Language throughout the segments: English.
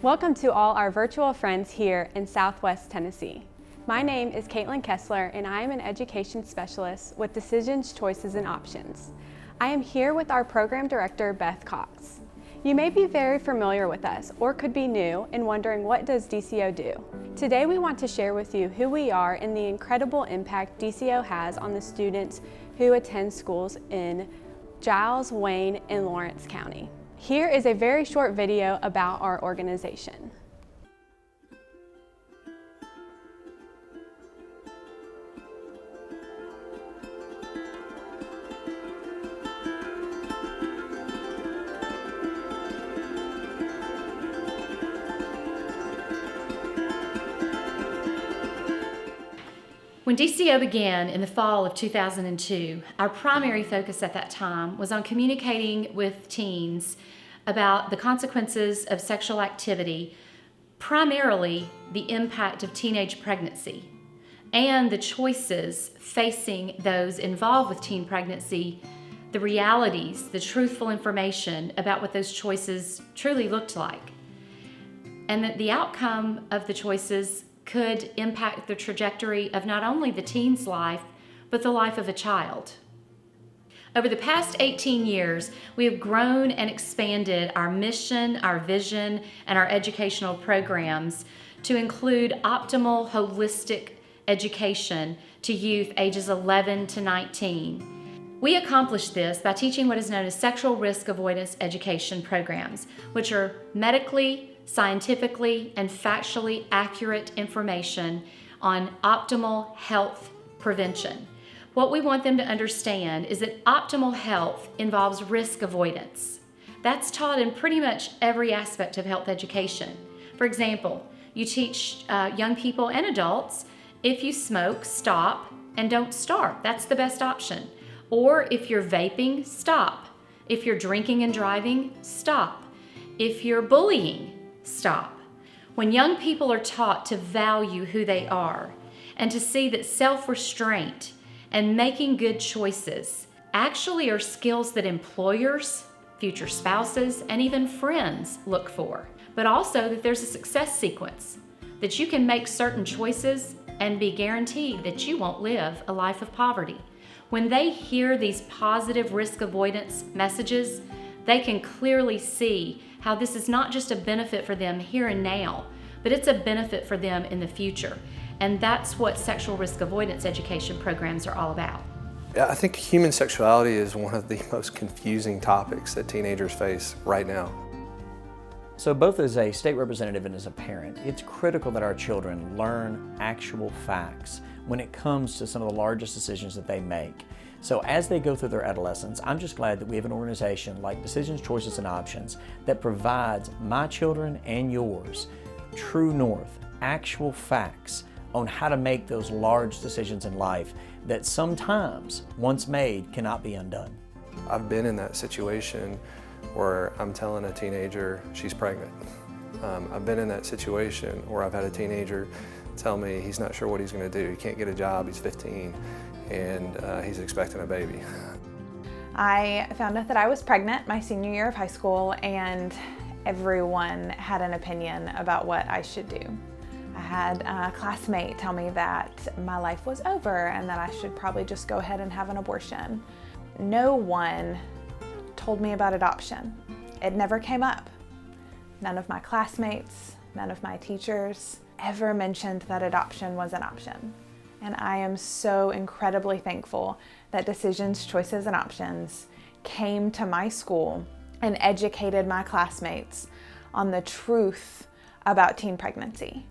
Welcome to all our virtual friends here in Southwest Tennessee. My name is Caitlin Kessler and I am an education specialist with Decisions, Choices, and Options. I am here with our program director, Beth Cox. You may be very familiar with us or could be new and wondering, what does DCO do? Today we want to share with you who we are and the incredible impact DCO has on the students who attend schools in Giles, Wayne, and Lawrence County. Here is a very short video about our organization. When DCO began in the fall of 2002, our primary focus at that time was on communicating with teens about the consequences of sexual activity, primarily the impact of teenage pregnancy, and the choices facing those involved with teen pregnancy, the realities, the truthful information about what those choices truly looked like, and that the outcome of the choices could impact the trajectory of not only the teen's life, but the life of a child. Over the past 18 years, we have grown and expanded our mission, our vision, and our educational programs to include optimal, holistic education to youth ages 11 to 19. We accomplish this by teaching what is known as sexual risk avoidance education programs, which are medically, scientifically, and factually accurate information on optimal health prevention. What we want them to understand is that optimal health involves risk avoidance. That's taught in pretty much every aspect of health education. For example, you teach young people and adults, if you smoke, stop and don't start. That's the best option. Or if you're vaping, stop. If you're drinking and driving, stop. If you're bullying, stop. When young people are taught to value who they are and to see that self-restraint and making good choices actually are skills that employers, future spouses, and even friends look for, but also that there's a success sequence, that you can make certain choices and be guaranteed that you won't live a life of poverty. When they hear these positive risk avoidance messages, they can clearly see how this is not just a benefit for them here and now, but it's a benefit for them in the future. And that's what sexual risk avoidance education programs are all about. I think human sexuality is one of the most confusing topics that teenagers face right now. So both as a state representative and as a parent, it's critical that our children learn actual facts when it comes to some of the largest decisions that they make. So as they go through their adolescence, I'm just glad that we have an organization like Decisions, Choices, and Options that provides my children and yours true north, actual facts on how to make those large decisions in life that sometimes, once made, cannot be undone. I've been in that situation where I'm telling a teenager she's pregnant. I've been in that situation where I've had a teenager tell me he's not sure what he's going to do. He can't get a job, he's 15, and he's expecting a baby. I found out that I was pregnant my senior year of high school, and everyone had an opinion about what I should do. I had a classmate tell me that my life was over and that I should probably just go ahead and have an abortion. No one told me about adoption. It never came up. None of my classmates, none of my teachers ever mentioned that adoption was an option. And I am so incredibly thankful that Decisions, Choices, and Options came to my school and educated my classmates on the truth about teen pregnancy.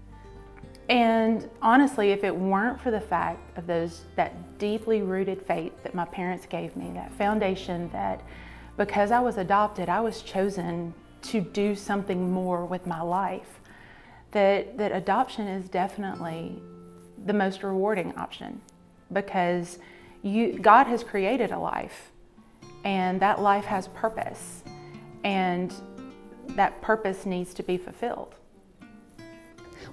And honestly, if it weren't for the fact of that deeply rooted faith that my parents gave me, that foundation that because I was adopted, I was chosen to do something more with my life, that adoption is definitely the most rewarding option, because God has created a life, and that life has purpose, and that purpose needs to be fulfilled.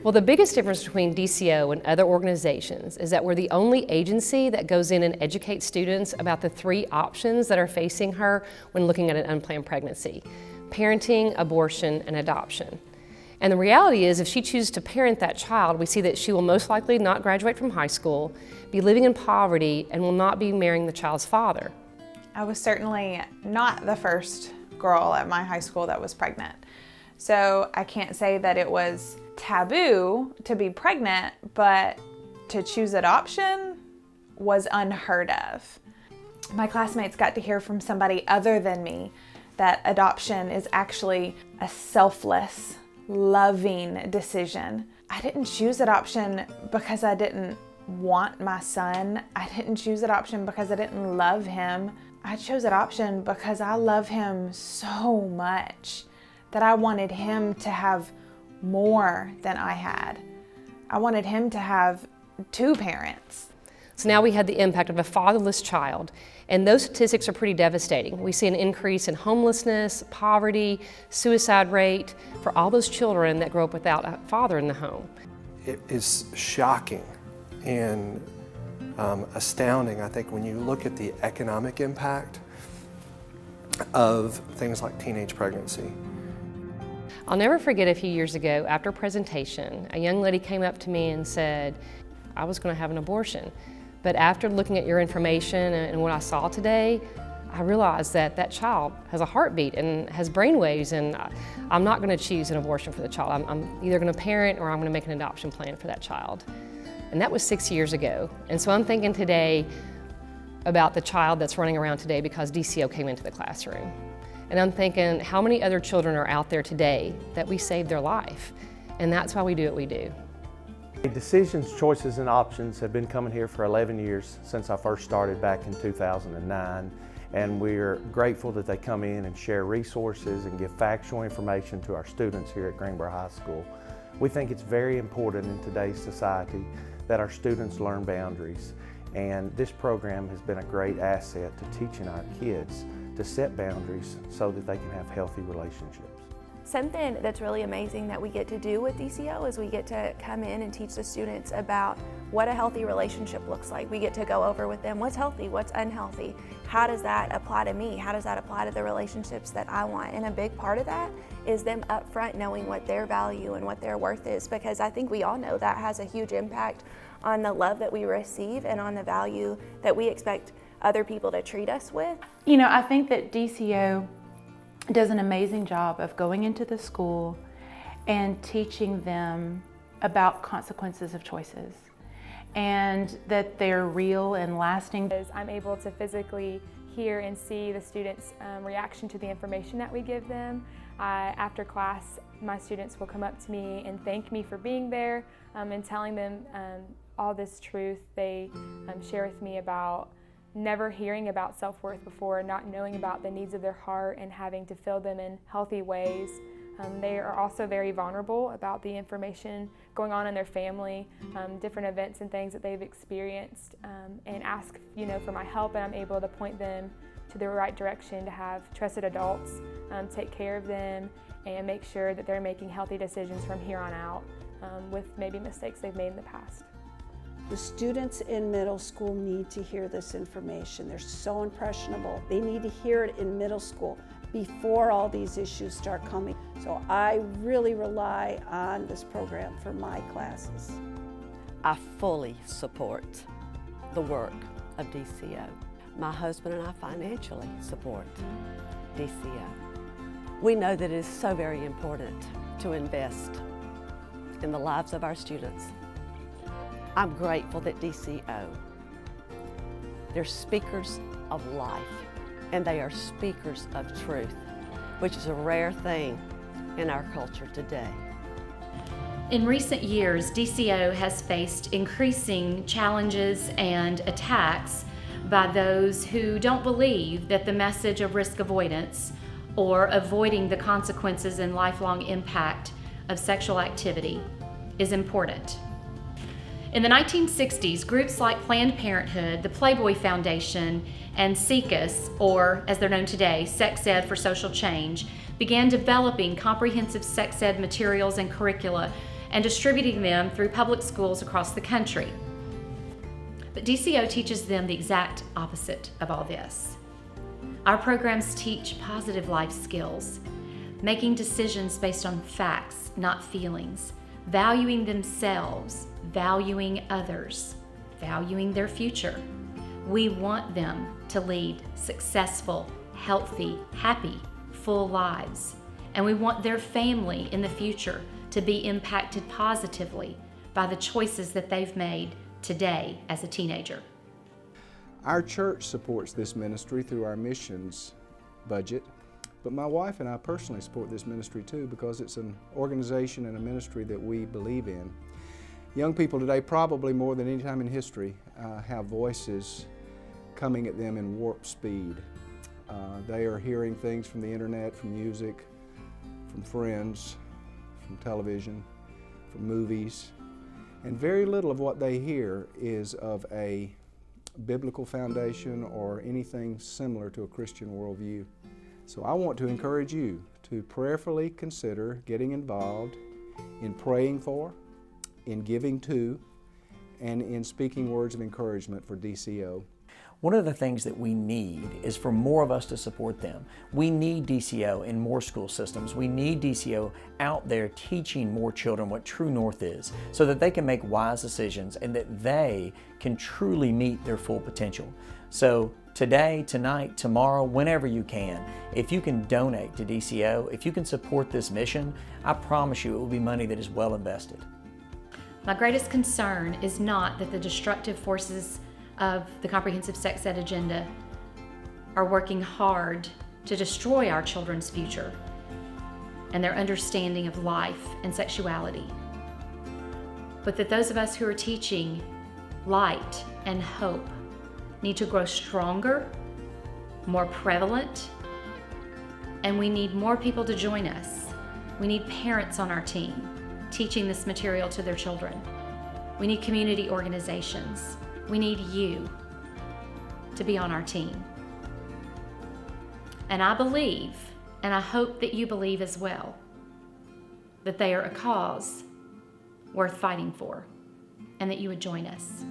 Well, the biggest difference between DCO and other organizations is that we're the only agency that goes in and educates students about the 3 options that are facing her when looking at an unplanned pregnancy: parenting, abortion, and adoption. And the reality is, if she chooses to parent that child, we see that she will most likely not graduate from high school, be living in poverty, and will not be marrying the child's father. I was certainly not the first girl at my high school that was pregnant. So I can't say that it was taboo to be pregnant, but to choose adoption was unheard of. My classmates got to hear from somebody other than me that adoption is actually a selfless, loving decision. I didn't choose adoption because I didn't want my son. I didn't choose adoption because I didn't love him. I chose adoption because I love him so much that I wanted him to have more than I had. I wanted him to have 2 parents. So now we had the impact of a fatherless child, and those statistics are pretty devastating. We see an increase in homelessness, poverty, suicide rate for all those children that grow up without a father in the home. It is shocking and astounding, I think, when you look at the economic impact of things like teenage pregnancy. I'll never forget a few years ago, after a presentation, a young lady came up to me and said, I was going to have an abortion. But after looking at your information and what I saw today, I realized that that child has a heartbeat and has brainwaves, and I'm not going to choose an abortion for the child. I'm either going to parent or I'm going to make an adoption plan for that child. And that was 6 years ago. And so I'm thinking today about the child that's running around today because DCO came into the classroom. And I'm thinking, how many other children are out there today that we saved their life? And that's why we do what we do. Decisions, Choices, and Options have been coming here for 11 years since I first started back in 2009. And we're grateful that they come in and share resources and give factual information to our students here at Greenboro High School. We think it's very important in today's society that our students learn boundaries. And this program has been a great asset to teaching our kids to set boundaries so that they can have healthy relationships. Something that's really amazing that we get to do with DCO is we get to come in and teach the students about what a healthy relationship looks like. We get to go over with them what's healthy, what's unhealthy, how does that apply to me, how does that apply to the relationships that I want. And a big part of that is them up front knowing what their value and what their worth is, because I think we all know that has a huge impact on the love that we receive and on the value that we expect other people to treat us with. You know, I think that DCO does an amazing job of going into the school and teaching them about consequences of choices, and that they're real and lasting. I'm able to physically hear and see the students' reaction to the information that we give them. After class, my students will come up to me and thank me for being there and telling them all this truth. They share with me about never hearing about self-worth before, not knowing about the needs of their heart and having to fill them in healthy ways. They are also very vulnerable about the information going on in their family, different events and things that they've experienced, and ask, for my help, and I'm able to point them to the right direction to have trusted adults take care of them and make sure that they're making healthy decisions from here on out with maybe mistakes they've made in the past. The students in middle school need to hear this information. They're so impressionable. They need to hear it in middle school before all these issues start coming. So I really rely on this program for my classes. I fully support the work of DCO. My husband and I financially support DCO. We know that it is so very important to invest in the lives of our students. I'm grateful that DCO, they're speakers of life, and they are speakers of truth, which is a rare thing in our culture today. In recent years, DCO has faced increasing challenges and attacks by those who don't believe that the message of risk avoidance or avoiding the consequences and lifelong impact of sexual activity is important. In the 1960s, groups like Planned Parenthood, the Playboy Foundation, and SECUS, or as they're known today, Sex Ed for Social Change, began developing comprehensive sex ed materials and curricula and distributing them through public schools across the country. But DCO teaches them the exact opposite of all this. Our programs teach positive life skills making decisions based on facts, not feelings, valuing themselves, valuing others, valuing their future. We want them to lead successful, healthy, happy, full lives. And we want their family in the future to be impacted positively by the choices that they've made today as a teenager. Our church supports this ministry through our missions budget, but my wife and I personally support this ministry too because it's an organization and a ministry that we believe in. Young people today, probably more than any time in history, have voices coming at them in warp speed. They are hearing things from the internet, from music, from friends, from television, from movies, and very little of what they hear is of a biblical foundation or anything similar to a Christian worldview. So I want to encourage you to prayerfully consider getting involved in praying for, in giving to, and in speaking words of encouragement for DCO. One of the things that we need is for more of us to support them. We need DCO in more school systems. We need DCO out there teaching more children what True North is so that they can make wise decisions and that they can truly meet their full potential. So today, tonight, tomorrow, whenever you can, if you can donate to DCO, if you can support this mission, I promise you it will be money that is well invested. My greatest concern is not that the destructive forces of the Comprehensive Sex Ed agenda are working hard to destroy our children's future and their understanding of life and sexuality, but that those of us who are teaching light and hope need to grow stronger, more prevalent, and we need more people to join us. We need parents on our team teaching this material to their children. We need community organizations. We need you to be on our team. And I believe, and I hope that you believe as well, that they are a cause worth fighting for, and that you would join us.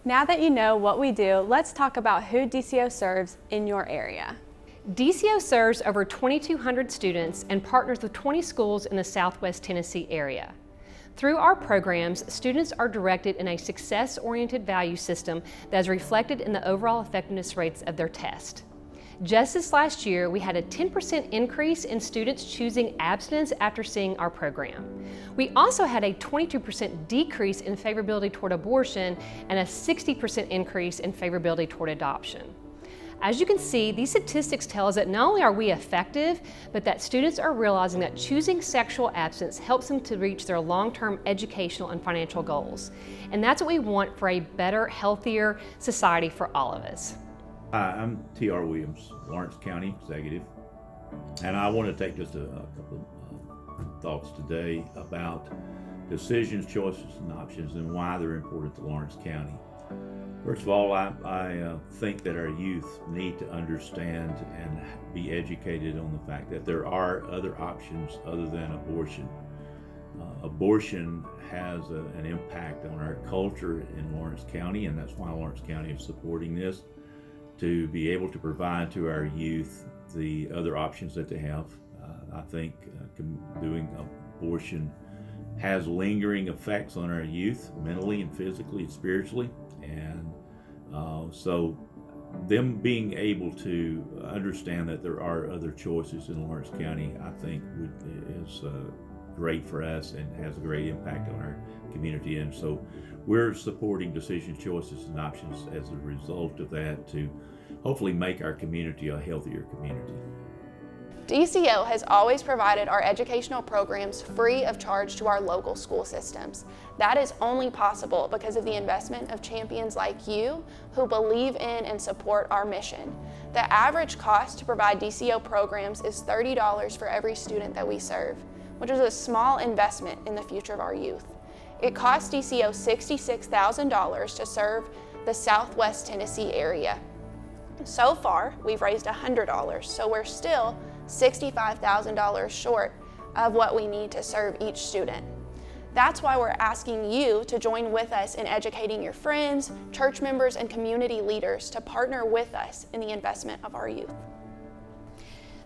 Now that you know what we do, let's talk about who DCO serves in your area. DCO serves over 2,200 students and partners with 20 schools in the Southwest Tennessee area. Through our programs, students are directed in a success-oriented value system that is reflected in the overall effectiveness rates of their test. Just this last year, we had a 10% increase in students choosing abstinence after seeing our program. We also had a 22% decrease in favorability toward abortion and a 60% increase in favorability toward adoption. As you can see, these statistics tell us that not only are we effective, but that students are realizing that choosing sexual abstinence helps them to reach their long-term educational and financial goals. And that's what we want for a better, healthier society for all of us. Hi, I'm T.R. Williams, Lawrence County Executive, and I want to take just a couple of thoughts today about decisions, choices, and options and why they're important to Lawrence County. First of all, I think that our youth need to understand and be educated on the fact that there are other options other than abortion. Abortion has an impact on our culture in Lawrence County, and that's why Lawrence County is supporting this, to be able to provide to our youth the other options that they have. I think doing abortion has lingering effects on our youth, mentally and physically and spiritually. And so them being able to understand that there are other choices in Lawrence County, I think is great for us and has a great impact on our community. And so we're supporting decision, choices, and options as a result of that to hopefully make our community a healthier community. DCO has always provided our educational programs free of charge to our local school systems. That is only possible because of the investment of champions like you who believe in and support our mission. The average cost to provide DCO programs is $30 for every student that we serve, which is a small investment in the future of our youth. It costs DCO $66,000 to serve the Southwest Tennessee area. So far, we've raised $100, so we're still $65,000 short of what we need to serve each student. That's why we're asking you to join with us in educating your friends, church members, and community leaders to partner with us in the investment of our youth.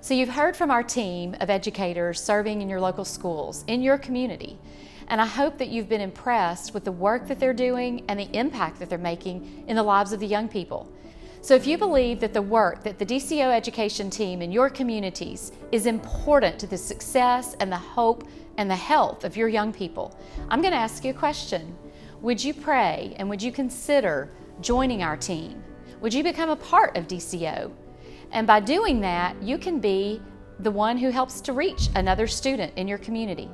So you've heard from our team of educators serving in your local schools, in your community, and I hope that you've been impressed with the work that they're doing and the impact that they're making in the lives of the young people. So if you believe that the work that the DCO education team in your communities is important to the success and the hope and the health of your young people, I'm going to ask you a question. Would you pray and would you consider joining our team? Would you become a part of DCO? And by doing that, you can be the one who helps to reach another student in your community.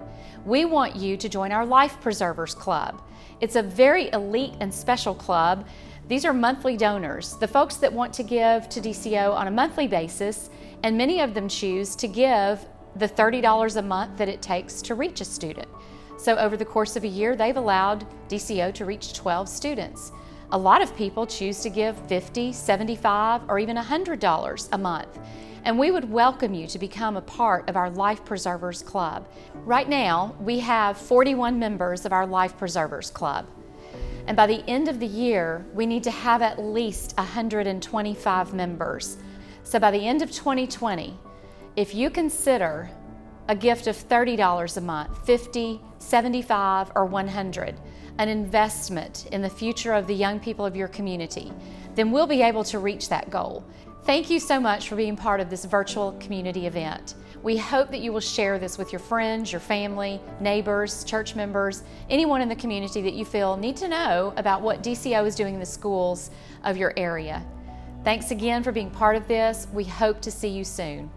We want you to join our Life Preservers Club. It's a very elite and special club. These are monthly donors, the folks that want to give to DCO on a monthly basis, and many of them choose to give the $30 a month that it takes to reach a student. So over the course of a year, they've allowed DCO to reach 12 students. A lot of people choose to give $50, $75, or even $100 a month. And we would welcome you to become a part of our Life Preservers Club. Right now, we have 41 members of our Life Preservers Club. And by the end of the year, we need to have at least 125 members. So by the end of 2020, if you consider a gift of $30 a month, $50, $75, or $100, an investment in the future of the young people of your community, then we'll be able to reach that goal. Thank you so much for being part of this virtual community event. We hope that you will share this with your friends, your family, neighbors, church members, anyone in the community that you feel need to know about what DCO is doing in the schools of your area. Thanks again for being part of this. We hope to see you soon.